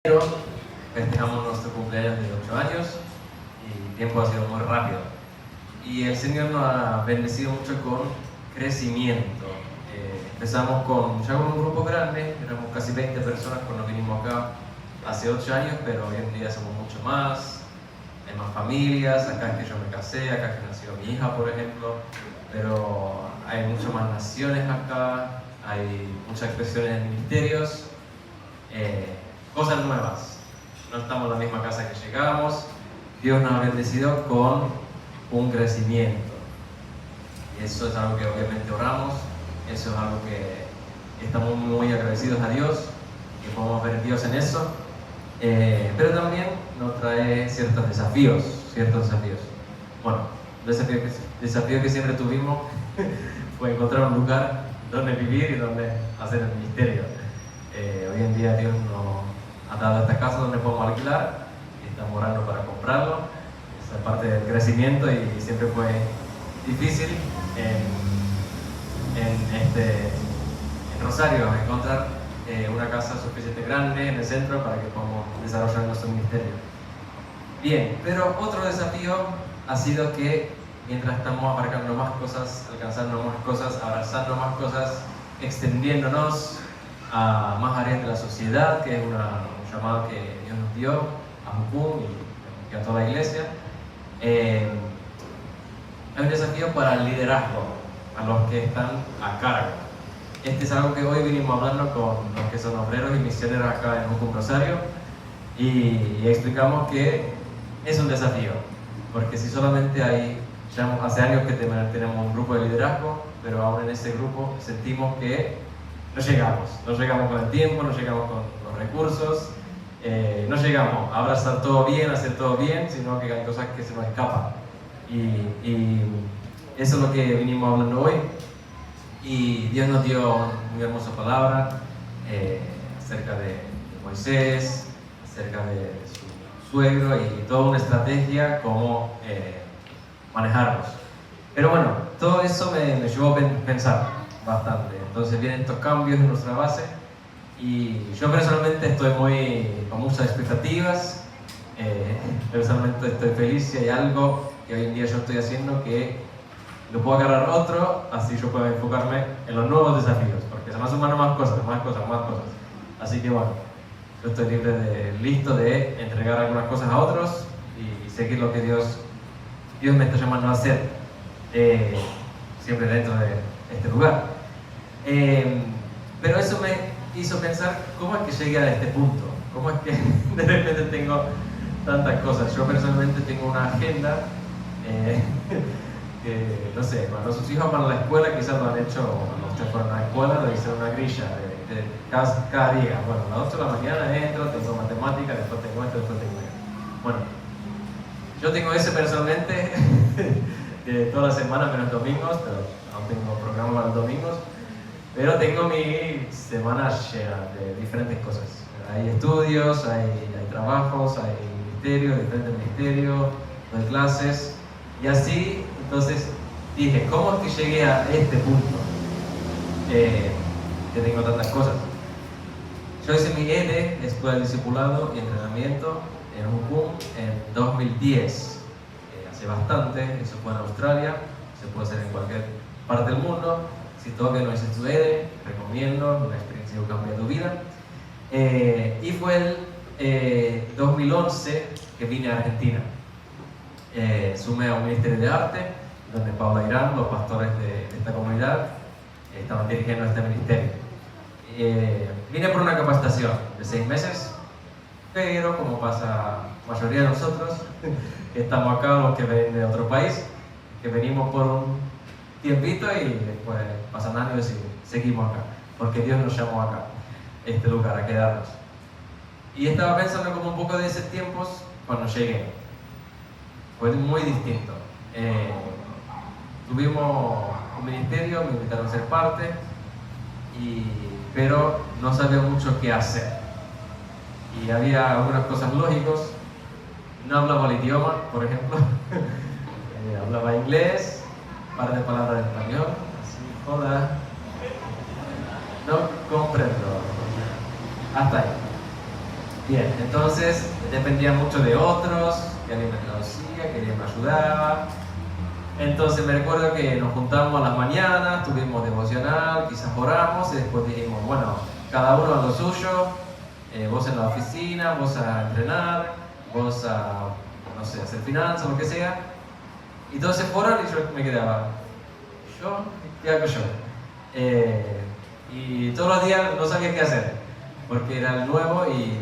Pero festejamos nuestro cumpleaños de 8 años y el tiempo ha sido muy rápido. Y el Señor nos ha bendecido mucho con crecimiento. Empezamos ya con un grupo grande, éramos casi 20 personas cuando vinimos acá hace 8 años, pero hoy en día somos mucho más. Hay más familias, acá es que yo me casé, acá es que nació mi hija, por ejemplo, pero hay muchas más naciones acá, hay muchas expresiones en ministerios. Cosas nuevas. No estamos en la misma casa que llegamos. Dios nos ha bendecido con un crecimiento. Y eso es algo que obviamente oramos. Eso es algo que estamos muy agradecidos a Dios, que podemos ver a Dios en eso. Pero también nos trae ciertos desafíos. Bueno, el desafío que siempre tuvimos fue encontrar un lugar donde vivir y donde hacer el ministerio. Hoy en día Dios nos ha dado esta casa donde podemos alquilar y estamos orando para comprarlo. Esa es parte del crecimiento y siempre fue difícil en Rosario encontrar una casa suficiente grande en el centro para que podamos desarrollar nuestro ministerio. Bien, pero otro desafío ha sido que mientras estamos abarcando más cosas, alcanzando más cosas, abrazando más cosas, extendiéndonos a más áreas de la sociedad, que es un llamado que Dios nos dio a Jucum y a toda la iglesia. Hay un desafío para el liderazgo, a los que están a cargo. Este es algo que hoy venimos hablando con los que son obreros y misioneros acá en Jucum Rosario y explicamos que es un desafío, porque si solamente hace años que tenemos un grupo de liderazgo, pero ahora en ese grupo sentimos que no llegamos con el tiempo, no llegamos con los recursos, no llegamos a abrazar todo bien, a hacer todo bien, sino que hay cosas que se nos escapan. Y eso es lo que venimos hablando hoy. Y Dios nos dio una muy hermosa palabra acerca de Moisés, acerca de su suegro y toda una estrategia cómo manejarlos. Pero bueno, todo eso me llevó a pensar bastante. Entonces vienen estos cambios en nuestra base y yo personalmente estoy con muchas expectativas. Personalmente estoy feliz si hay algo que hoy en día yo estoy haciendo que lo puedo agarrar otro, así yo puedo enfocarme en los nuevos desafíos, porque se me suman más cosas. Así que bueno, yo estoy listo de entregar algunas cosas a otros y seguir lo que Dios me está llamando a hacer, siempre dentro de este lugar. Pero eso me hizo pensar cómo es que llegué a este punto, cómo es que de repente tengo tantas cosas. Yo personalmente tengo una agenda que, no sé, cuando sus hijos van a la escuela quizás lo han hecho, los que fueron a la escuela lo hicieron una grilla de cada día. Bueno, a las 8 de la mañana entro, tengo matemáticas, después tengo esto, después tengo esto. Bueno, yo tengo ese personalmente toda la semana menos domingos, pero aún tengo programa para los domingos. Pero tengo mi semana llena de diferentes cosas. Hay estudios, hay trabajos, hay diferentes ministerios, doy clases. Y así, entonces, dije, ¿cómo es que llegué a este punto? Que tengo tantas cosas. Yo hice mi EDE, Escuela de Discipulado y Entrenamiento, en Jucum en 2010. Hace bastante, eso fue en Australia, se puede hacer en cualquier parte del mundo. Si todavía no hiciste tu EDE, recomiendo, una experiencia que cambia tu vida. Y fue el 2011 que vine a Argentina. Sumé a un ministerio de arte, donde Paula Irán, los pastores de esta comunidad, estaban dirigiendo este ministerio. Vine por una capacitación de 6 meses, pero como pasa la mayoría de nosotros, estamos acá, los que ven de otro país, que venimos por un tiempito y después pasan años y seguimos acá, porque Dios nos llamó acá, a este lugar, a quedarnos. Y estaba pensando como un poco de esos tiempos cuando llegué. Fue muy distinto. Tuvimos un ministerio, me invitaron a ser parte, pero no sabía mucho qué hacer. Y había algunas cosas lógicas. No hablaba el idioma, por ejemplo. Hablaba inglés, un par de palabras en español, así, hola. No comprendo. Hasta ahí. Bien, entonces dependía mucho de otros, que alguien me conocía, que alguien me ayudaba. Entonces me recuerdo que nos juntamos a las mañanas, tuvimos devocional, quizás oramos y después dijimos, bueno, cada uno a lo suyo, vos en la oficina, vos a entrenar, vos a, no sé, hacer finanzas, lo que sea. Y todos se fueron y yo me quedaba, ¿yo? ¿Qué hago yo? Y todos los días no sabía qué hacer, porque era el nuevo y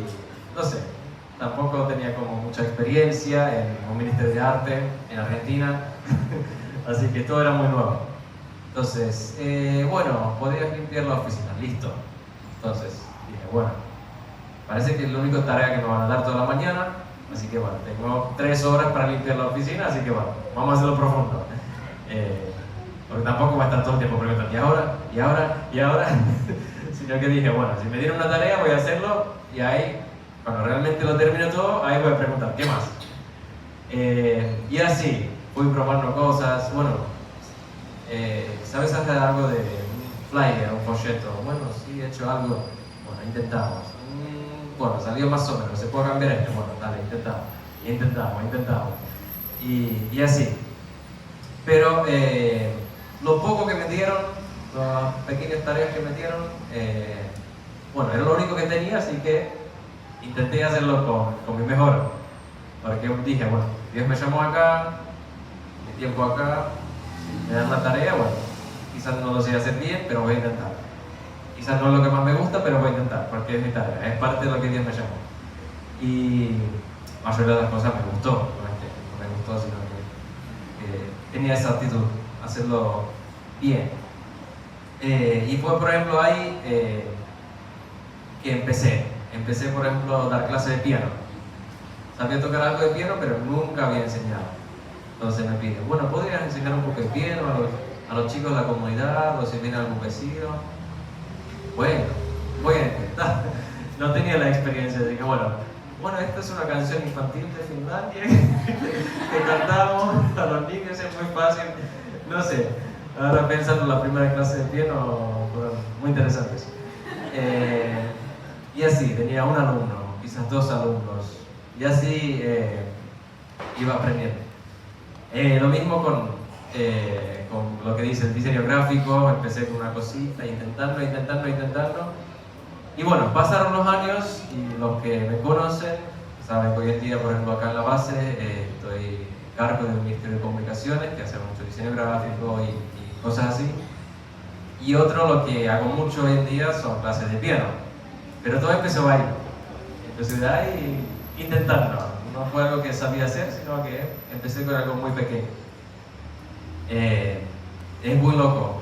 no sé, tampoco tenía como mucha experiencia en un ministerio de arte en Argentina, así que todo era muy nuevo. Entonces, bueno, podías limpiar la oficina, listo. Entonces dije, bueno, parece que es la única tarea que me van a dar toda la mañana, así que bueno, tengo 3 horas para limpiar la oficina, así que bueno, vamos a hacerlo profundo. Porque tampoco va a estar todo el tiempo preguntando, ¿y ahora? ¿Y ahora? ¿Y ahora? Sino que dije, bueno, si me dieron una tarea voy a hacerlo y ahí, cuando realmente lo termine todo, ahí voy a preguntar, ¿qué más? Y así, fui probando cosas, bueno, ¿sabes hacer algo de un flyer, un folleto? Bueno, sí, he hecho algo, bueno, intentamos. Bueno, salió más o menos, ¿se puede cambiar esto? Bueno, dale, intentamos. Y así. Pero lo poco que me dieron, las pequeñas tareas que me dieron, bueno, era lo único que tenía, así que intenté hacerlo con mi mejor. Porque dije, bueno, Dios me llamó acá, mi tiempo acá, me dan la tarea, bueno, quizás no lo sé hacer bien, pero voy a intentar. Quizás no es lo que más me gusta, pero voy a intentar, porque es mi tarea, es parte de lo que Dios me llamó. Y la mayoría de las cosas me gustó, no me gustó, sino que tenía esa actitud, hacerlo bien. Y fue, por ejemplo, ahí que empecé, por ejemplo, a dar clases de piano. Sabía tocar algo de piano, pero nunca había enseñado. Entonces me piden, bueno, ¿podrías enseñar un poco de piano a los chicos de la comunidad o si viene algún vecino? Bueno, voy a intentar. No tenía la experiencia, así que bueno, esta es una canción infantil de Finlandia que cantamos a los niños, es muy fácil, no sé. Ahora pensando en la primera clase de piano, fueron muy interesantes. Y así, tenía un alumno, quizás 2 alumnos, y así iba aprendiendo. Lo mismo con lo que dice el diseño gráfico, empecé con una cosita, intentando. Y bueno, pasaron los años y los que me conocen saben que hoy en día, por ejemplo, acá en la base estoy a cargo del Ministerio de Comunicaciones, que hace mucho diseño gráfico y cosas así. Y otro, lo que hago mucho hoy en día son clases de piano. Pero todo empezó ahí. Empecé de ahí intentando. No fue algo que sabía hacer, sino que empecé con algo muy pequeño. Es muy loco.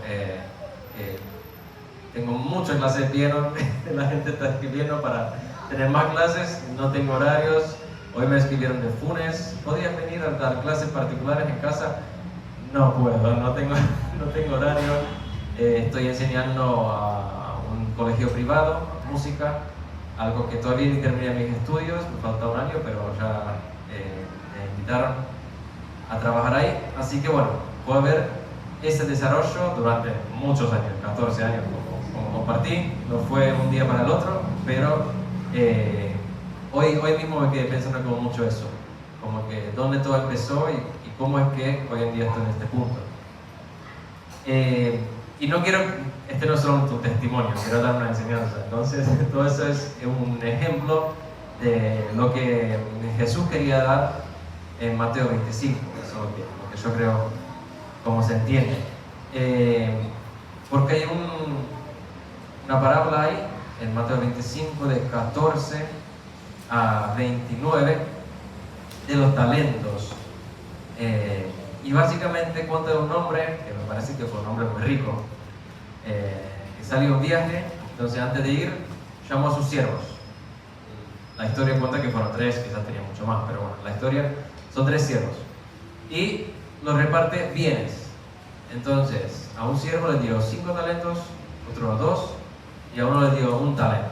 Tengo muchas clases de piano, la gente está escribiendo para tener más clases, no tengo horarios. Hoy me escribieron de Funes, ¿podrías venir a dar clases particulares en casa? No puedo, no tengo horario. Estoy enseñando a un colegio privado, música, algo que todavía ni terminé mis estudios, me falta un año, pero ya me invitaron a trabajar ahí. Así que bueno, puedo ver ese desarrollo durante muchos años, 14 años, como compartí, no fue un día para el otro, pero hoy mismo me quedé pensando como mucho eso, como que dónde todo empezó y cómo es que hoy en día estoy en este punto. Y no quiero, este no es solo un testimonio, quiero dar una enseñanza. Entonces, todo eso es un ejemplo de lo que Jesús quería dar en Mateo 25, eso es lo que yo creo, como se entiende. Porque hay una parábola ahí, en Mateo 25, de 14 a 29, de los talentos. Y básicamente cuenta de un hombre, que me parece que fue un hombre muy rico, que salió a un viaje, entonces antes de ir llamó a sus siervos. La historia cuenta que fueron 3, quizás tenía mucho más, pero bueno, la historia son 3 siervos. Y los reparte bienes. Entonces, a un siervo le dio 5 talentos, otro 2, y a uno le dio 1 talento.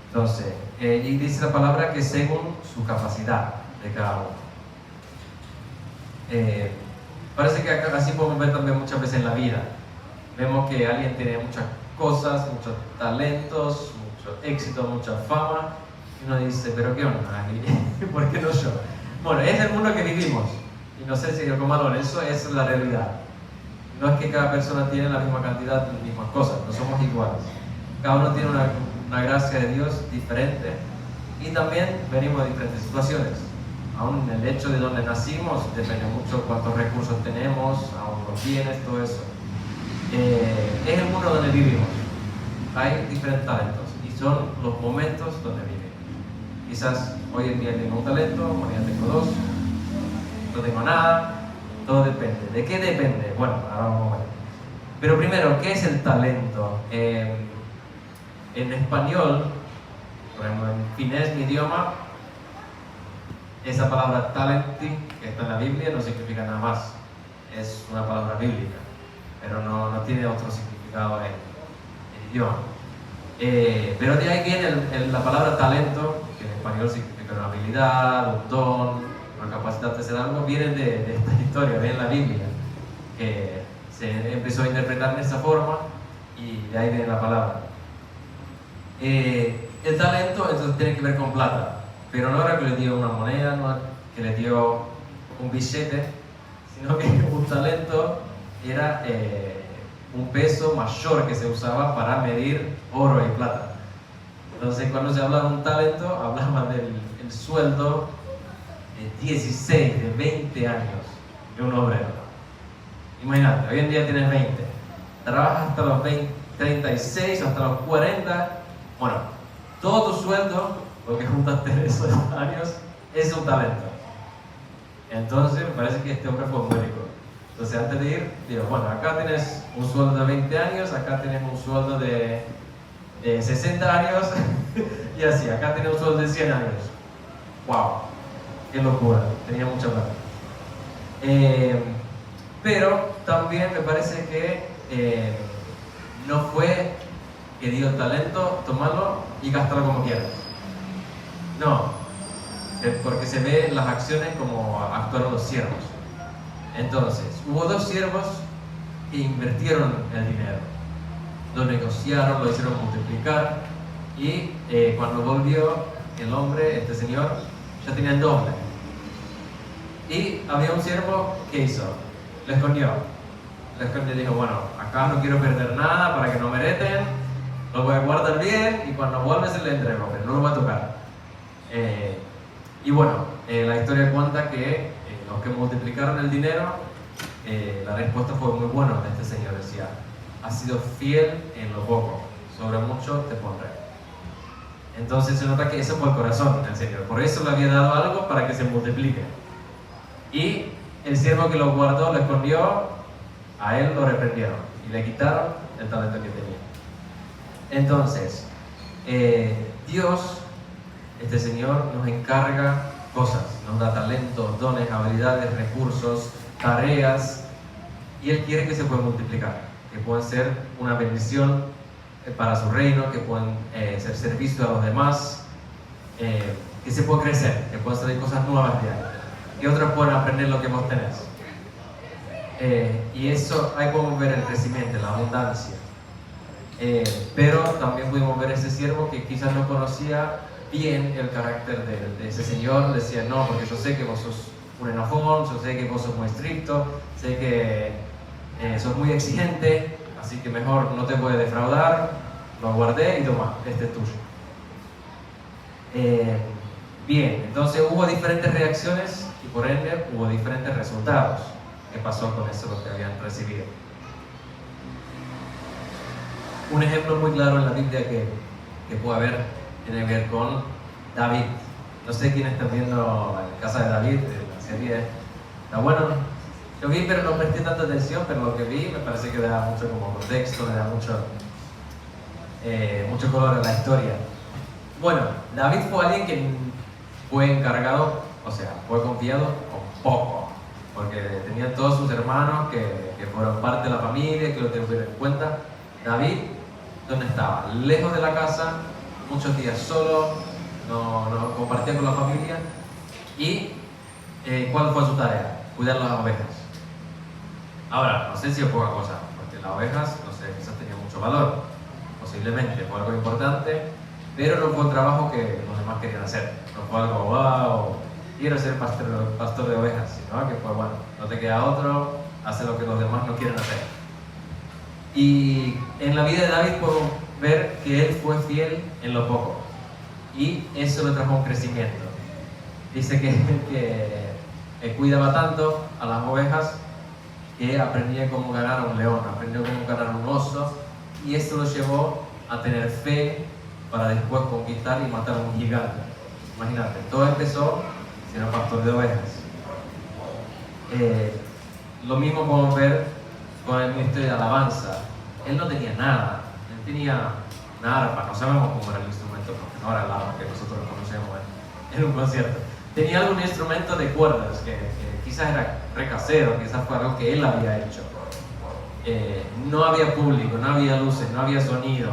Entonces, y dice la palabra que según su capacidad de cada uno. Parece que así podemos ver también muchas veces en la vida. Vemos que alguien tiene mucha cosas, muchos talentos, mucho éxito, mucha fama. Y uno dice, pero ¿qué onda? ¿Por qué no yo? Bueno, es el mundo que vivimos. Y no sé si yo como malo, eso es la realidad. No es que cada persona tiene la misma cantidad de las mismas cosas, no somos iguales. Cada uno tiene una gracia de Dios diferente y también venimos de diferentes situaciones. Aún el hecho de donde nacimos depende mucho cuántos recursos tenemos, aún los bienes, todo eso. Es el mundo donde vivimos. Hay diferentes talentos y son los momentos donde viven. Quizás hoy en día tengo un talento, mañana tengo dos, no tengo nada, todo depende. ¿De qué depende? Bueno, ahora vamos a ver. Pero primero, ¿qué es el talento? En español, por ejemplo, en finés, mi idioma, esa palabra talenti que está en la Biblia no significa nada más. Es una palabra bíblica, pero no tiene otro significado en el idioma. Pero de ahí viene la palabra talento, que en español significa una habilidad, un don, una capacidad de hacer algo, viene de esta historia, viene en la Biblia, que se empezó a interpretar de esa forma y de ahí viene la palabra. El talento entonces tiene que ver con plata, pero no era que le dio una moneda, no que le dio un billete, sino que un talento era un peso mayor que se usaba para medir oro y plata. Entonces cuando se hablaba de un talento, hablaba del sueldo de 16, de 20 años de un obrero. Imagínate, hoy en día tienes 20, trabajas hasta los 20, 36, hasta los 40, bueno, todo tu sueldo, lo que juntaste en esos años, es un talento. Entonces me parece que este hombre fue muy rico. Entonces antes de ir, digo, bueno, acá tienes un sueldo de 20 años, acá tienes un sueldo de 60 años, y así, acá tienes un sueldo de 100 años. ¡Wow! ¡Qué locura! Tenía mucha plata. Pero también me parece que no fue que dio el talento, tomarlo y gastarlo como quieras. No, porque se ve en las acciones como actuaron los siervos. Entonces, hubo dos siervos que invirtieron el dinero, lo negociaron, lo hicieron multiplicar y cuando volvió el hombre, este señor, ya tenía el doble. Y había un siervo que hizo, le escondió y dijo, bueno, acá no quiero perder nada para que no me reten, lo voy a guardar bien y cuando vuelve se le entrego, pero no lo voy a tocar. Y bueno, la historia cuenta que los que multiplicaron el dinero, la respuesta fue muy buena de este señor. Decía, has sido fiel en lo poco, sobre mucho te pondré. Entonces se nota que ese fue el corazón del Señor, por eso le había dado algo para que se multiplique. Y el siervo que lo guardó, lo escondió, a él lo reprendieron y le quitaron el talento que tenía. Entonces, Dios, este Señor, nos encarga cosas, nos da talentos, dones, habilidades, recursos, tareas, y Él quiere que se puedan multiplicar, que puedan ser una bendición para su reino, que puedan ser servicio a los demás, que se pueda crecer, que puedan salir cosas nuevas de ahí, que otros puedan aprender lo que vos tenés. Y eso, ahí podemos ver el crecimiento, la abundancia. Pero también pudimos ver ese siervo que quizás no conocía bien el carácter de ese señor. Decía, no, porque yo sé que vos sos un enojón, yo sé que vos sos muy estricto, sé que sos muy exigente, así que mejor no te voy a defraudar, lo guardé y toma, este es tuyo. Bien, entonces hubo diferentes reacciones y por ende hubo diferentes resultados. ¿Qué pasó con eso lo que habían recibido? Un ejemplo muy claro en la Biblia que puede haber tiene que ver con David. No sé quién está viendo la casa de David, la serie. Está bueno. Yo vi, pero no presté tanta atención, pero lo que vi me parece que le da mucho como contexto, le da mucho color a la historia. Bueno, David fue alguien que fue encargado, o sea, fue confiado con poco, porque tenía todos sus hermanos que fueron parte de la familia, que lo tuvieron en cuenta. David, ¿dónde estaba? Lejos de la casa, muchos días solo, no compartía con la familia. ¿Y cuál fue su tarea? Cuidar las ovejas. Ahora, no sé si es poca cosa, porque las ovejas, no sé, quizás tenían mucho valor. posiblemente fue algo importante, pero no fue un trabajo que los demás querían hacer. No fue algo, wow, quiero ser pastor de ovejas, sino que fue, bueno, no te queda otro, hace lo que los demás no quieren hacer. Y en la vida de David podemos ver que él fue fiel en lo poco, y eso le trajo un crecimiento. Dice que cuidaba tanto a las ovejas que aprendía cómo ganar a un león, aprendió cómo ganar a un oso, y esto lo llevó a tener fe para después conquistar y matar a un gigante. Imagínate, todo empezó siendo pastor de ovejas. Lo mismo podemos ver con el ministerio de alabanza. Él no tenía nada, él tenía una arpa, no sabemos cómo era el instrumento, porque no era el arpa que nosotros conocemos en un concierto. Tenía algún instrumento de cuerdas que quizás era recasero, quizás fue algo que él había hecho. No había público, no había luces, no había sonido,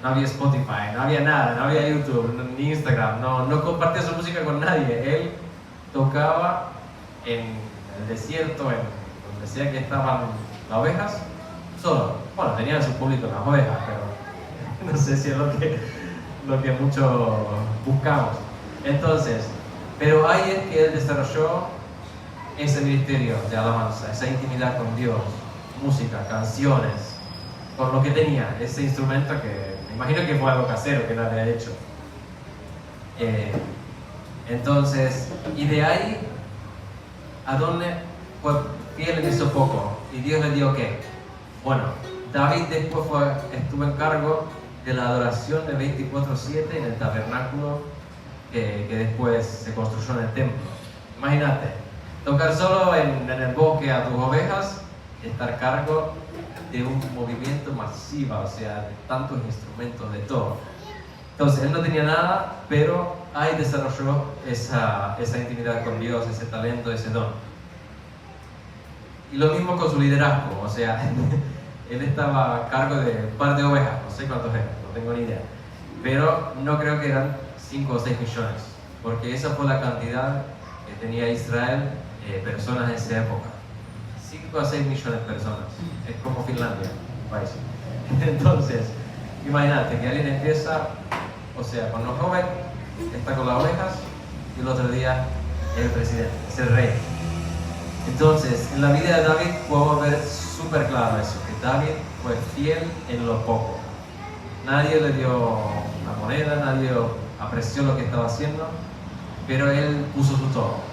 no había Spotify, no había nada, no había YouTube, ni Instagram, no compartía su música con nadie. Él tocaba en el desierto, en donde sea que estaban las ovejas, solo. Bueno, tenían su público las ovejas, pero no sé si es lo que muchos buscamos. Entonces, pero ahí es que él desarrolló ese ministerio de alabanza, esa intimidad con Dios, música, canciones, con lo que tenía, ese instrumento que me imagino que fue algo casero que él había hecho. Entonces, y de ahí, ¿a dónde fue fiel en eso poco? Y Dios le dio ¿qué? Bueno, David después estuvo en cargo de la adoración de 24/7 en el tabernáculo que después se construyó en el templo. Imagínate, tocar solo en el bosque a tus ovejas, estar a cargo de un movimiento masivo, o sea, de tantos instrumentos, de todo. Entonces, él no tenía nada, pero ahí desarrolló esa intimidad con Dios, ese talento, ese don. Y lo mismo con su liderazgo, o sea, él estaba a cargo de un par de ovejas, no sé cuántos eran, no tengo ni idea, pero no creo que eran 5 o 6 millones, porque esa fue la cantidad que tenía Israel, personas en esa época. 5 a 6 millones de personas, es como Finlandia, un país. Entonces, imagínate que alguien empieza, o sea, con los jóvenes, está con las ovejas, y el otro día es el presidente, es el rey. Entonces, en la vida de David podemos ver súper claro eso, que David fue fiel en lo poco. Nadie le dio una moneda, nadie apreció lo que estaba haciendo, pero él puso su todo.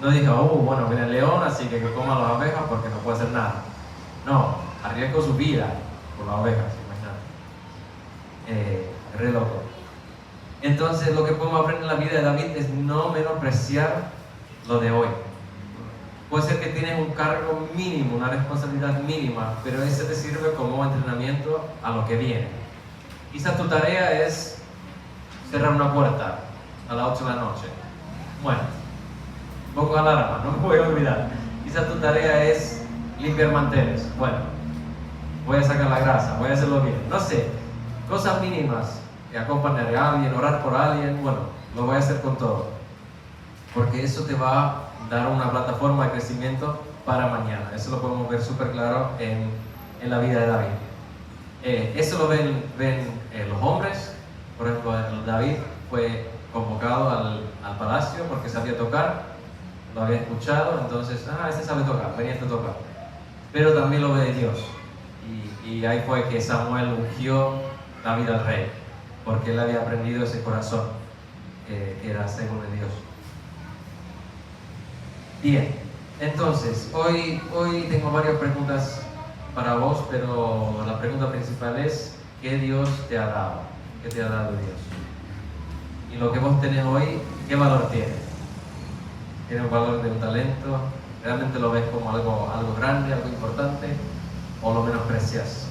No dijo, bueno, viene el león, así que coma las ovejas porque no puede hacer nada. No, arriesgó su vida por las ovejas, imagínate. Re loco. Entonces, lo que podemos aprender en la vida de David es no menospreciar lo de hoy. Puede ser que tienes un cargo mínimo, una responsabilidad mínima, pero ese te sirve como entrenamiento a lo que viene. Quizás tu tarea es cerrar una puerta a las 8 de la noche. Bueno, pongo alarma, no me voy a olvidar. Quizás tu tarea es limpiar manteles. Bueno, voy a sacar la grasa, voy a hacerlo bien. No sé, cosas mínimas, que acompañar a alguien, orar por alguien, bueno, lo voy a hacer con todo. Porque eso te va a dar una plataforma de crecimiento para mañana. Eso lo podemos ver súper claro en la vida de David. Eso lo ven los hombres. Por ejemplo, David fue convocado al palacio porque sabía tocar, lo había escuchado, entonces, este sabe tocar, venía a tocar. Pero también lo ve de Dios. Y ahí fue que Samuel ungió David al rey, porque él había aprendido ese corazón que era según de Dios. Bien, entonces, hoy tengo varias preguntas para vos, pero la pregunta principal es, ¿qué Dios te ha dado? ¿Qué te ha dado Dios? Y lo que vos tenés hoy, ¿qué valor tiene? ¿Tiene un valor de un talento? ¿Realmente lo ves como algo grande, algo importante? ¿O lo menosprecias?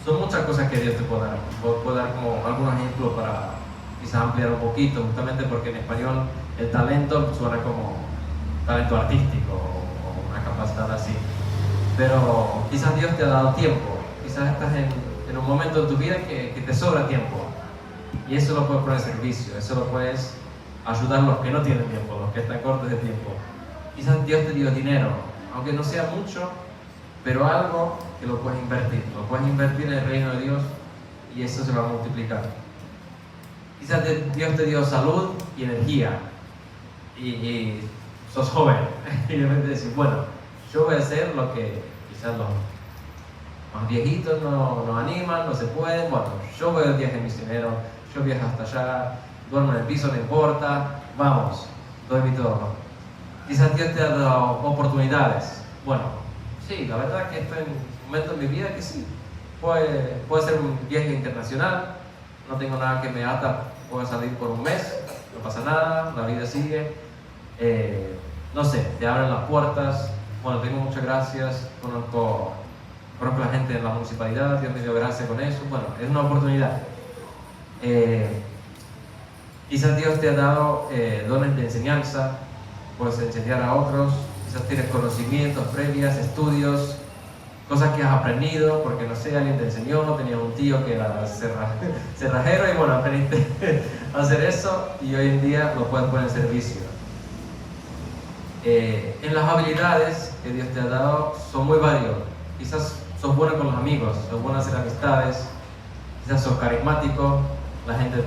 Son muchas cosas que Dios te puede dar. Puedo dar como algunos ejemplos para quizás ampliar un poquito, justamente porque en español el talento suena como talento artístico o una capacidad así. Pero quizás Dios te ha dado tiempo, quizás estás en un momento de tu vida que te sobra tiempo. Y eso lo puedes poner en servicio, eso lo puedes ayudar a los que no tienen tiempo, los que están cortos de tiempo. Quizás Dios te dio dinero, aunque no sea mucho, pero algo que lo puedes invertir en el reino de Dios y eso se va a multiplicar. Quizás Dios te dio salud y energía y sos joven y de repente decís, bueno, yo voy a hacer lo que quizás los más viejitos no animan, no se pueden, bueno, yo voy al viaje misionero, yo viajo hasta allá, duermo en el piso, no importa, vamos, doy mi todo. Quizás Dios te ha dado oportunidades. Bueno, sí, la verdad que estoy en un momento en mi vida que sí, puede ser un viaje internacional, no tengo nada que me ata, puedo salir por un mes, no pasa nada, la vida sigue, no sé, te abren las puertas, bueno, tengo muchas gracias, conozco a la gente en la municipalidad, Dios me dio gracia con eso, bueno, es una oportunidad. Quizás Dios te ha dado dones de enseñanza, puedes enseñar a otros, quizás tienes conocimientos previos, estudios, cosas que has aprendido, porque no sé, alguien te enseñó, tenías un tío que era cerrajero y bueno, aprendiste a hacer eso y hoy en día lo puedes poner en servicio. En las habilidades que Dios te ha dado son muy variadas. Quizás sos bueno con los amigos, sos bueno hacer amistades, quizás sos carismático, la gente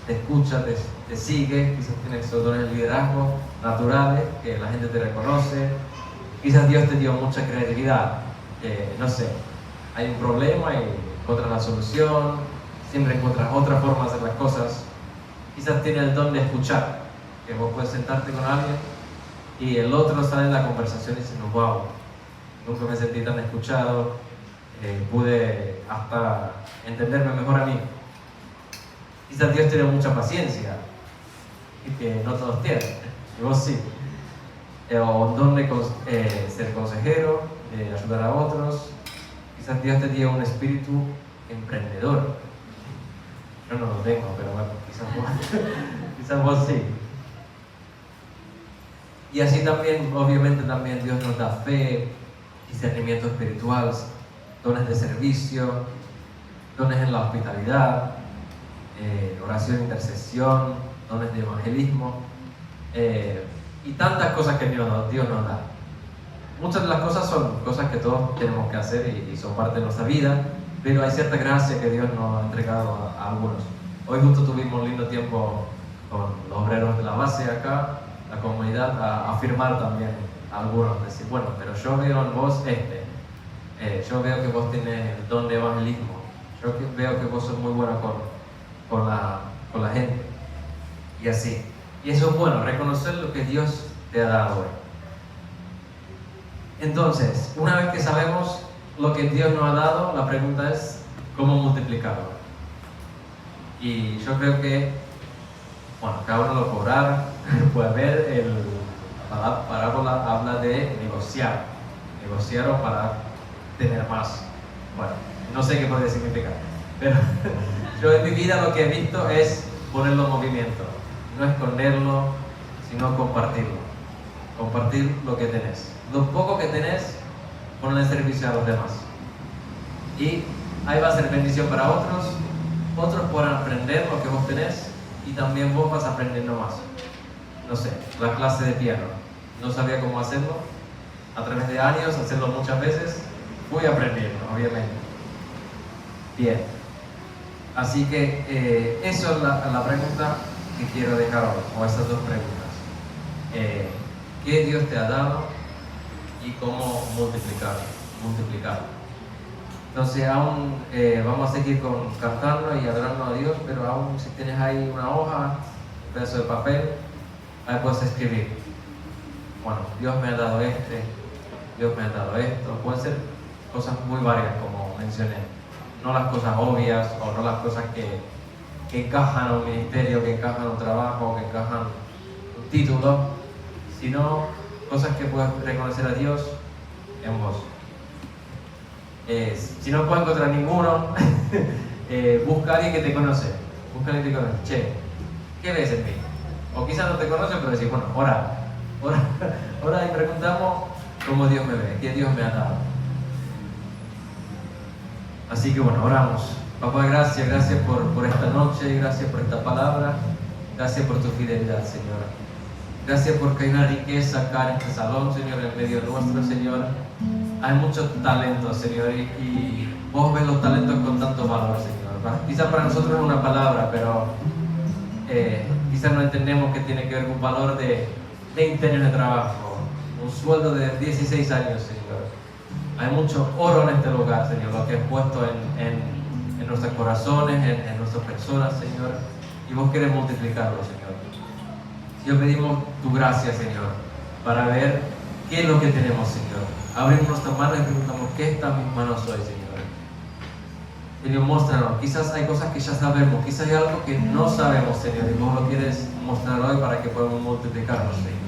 te escucha, te sigue, quizás tienes esos dones de liderazgo naturales, que la gente te reconoce, quizás Dios te dio mucha creatividad, no sé, hay un problema y encuentras la solución, siempre encuentras otra forma de hacer las cosas, quizás tienes el don de escuchar, que vos puedes sentarte con alguien y el otro sale en la conversación y dice, no, wow, nunca me sentí tan escuchado, pude hasta entenderme mejor a mí. Quizás Dios tiene mucha paciencia y que no todos tienen, y vos sí. O un don de ser consejero, de ayudar a otros. Quizás Dios te dio un espíritu emprendedor. Yo no lo tengo, pero bueno, quizás vos sí. Y así también, obviamente también Dios nos da fe, discernimiento espiritual, dones de servicio, dones en la hospitalidad, oración e intercesión, dones de evangelismo y tantas cosas que Dios nos da. Muchas de las cosas son cosas que todos tenemos que hacer y son parte de nuestra vida, pero hay cierta gracia que Dios nos ha entregado a algunos. Hoy justo tuvimos un lindo tiempo con los obreros de la base acá, la comunidad, a afirmar también a algunos, decir, bueno, pero yo veo en vos yo veo que vos tenés el don de evangelismo, yo veo que vos sos muy buena con la gente, y así. Y eso es bueno, reconocer lo que Dios te ha dado hoy. Entonces, una vez que sabemos lo que Dios nos ha dado, la pregunta es, ¿cómo multiplicarlo? Y yo creo que, bueno, cada uno lo podrá ver, la parábola habla de negociar o para tener más. Bueno, no sé qué puede significar, pero yo en mi vida lo que he visto es ponerlo en movimiento, no esconderlo, sino compartirlo. Compartir lo que tenés. Lo poco que tenés, ponlo en servicio a los demás. Y ahí va a ser bendición para otros podrán aprender lo que vos tenés y también vos vas aprendiendo más. No sé, la clase de piano. No sabía cómo hacerlo. A través de años, hacerlo muchas veces, fui aprendiendo, obviamente. Bien. Así que eso es la pregunta que quiero dejar hoy, o esas dos preguntas. ¿Qué Dios te ha dado y cómo multiplicarlo? Entonces aún vamos a seguir cantando y adorando a Dios, pero aún si tienes ahí una hoja, un pedazo de papel, ahí puedes escribir. Bueno, Dios me ha dado Dios me ha dado esto. Pueden ser cosas muy varias, como mencioné. No las cosas obvias o no las cosas que encajan a un ministerio, que encajan a un trabajo, que encajan a un título, sino cosas que puedas reconocer a Dios en vos. Si no puedes encontrar ninguno, busca a alguien que te conoce. Busca a alguien que te conoce. Che, ¿qué ves en mí? O quizás no te conoce, pero decís, bueno, ora y preguntamos cómo Dios me ve, qué Dios me ha dado. Así que bueno, oramos. Papá, gracias por esta noche, gracias por esta palabra, gracias por tu fidelidad, Señor. Gracias porque hay una riqueza acá en este salón, Señor, en medio nuestro, Señor. hay muchos talentos, Señor, y vos ves los talentos con tanto valor, Señor. Quizás para nosotros es una palabra, pero quizás no entendemos que tiene que ver con un valor de 20 años de trabajo, un sueldo de 16 años, Señor. Hay mucho oro en este lugar, Señor, lo que has puesto en nuestros corazones, en nuestras personas, Señor, y vos querés multiplicarlo, Señor. Yo pedimos tu gracia, Señor, para ver qué es lo que tenemos, Señor. Abrimos nuestras manos y preguntamos, ¿qué está en mis manos hoy, Señor? Señor, muéstranos. Quizás hay cosas que ya sabemos, quizás hay algo que no sabemos, Señor, y vos lo quieres mostrar hoy para que podamos multiplicarlo, Señor.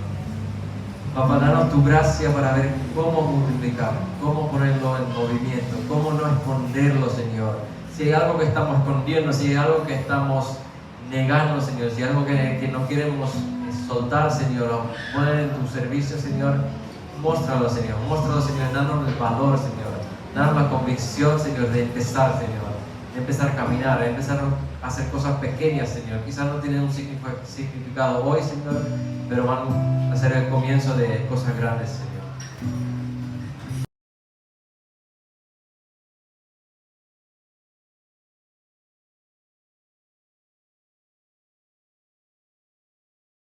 Papá, danos tu gracia para ver cómo multiplicarlo, cómo ponerlo en movimiento, cómo no esconderlo, Señor. Si hay algo que estamos escondiendo, si hay algo que estamos negando, Señor, si hay algo que no queremos soltar, Señor, o poner en tu servicio, Señor, muéstralo, Señor, danos el valor, Señor, danos la convicción, Señor, de empezar, Señor, de empezar a caminar, de empezar a hacer cosas pequeñas, Señor. Quizás no tienen un significado hoy, Señor, pero van a ser el comienzo de cosas grandes, Señor.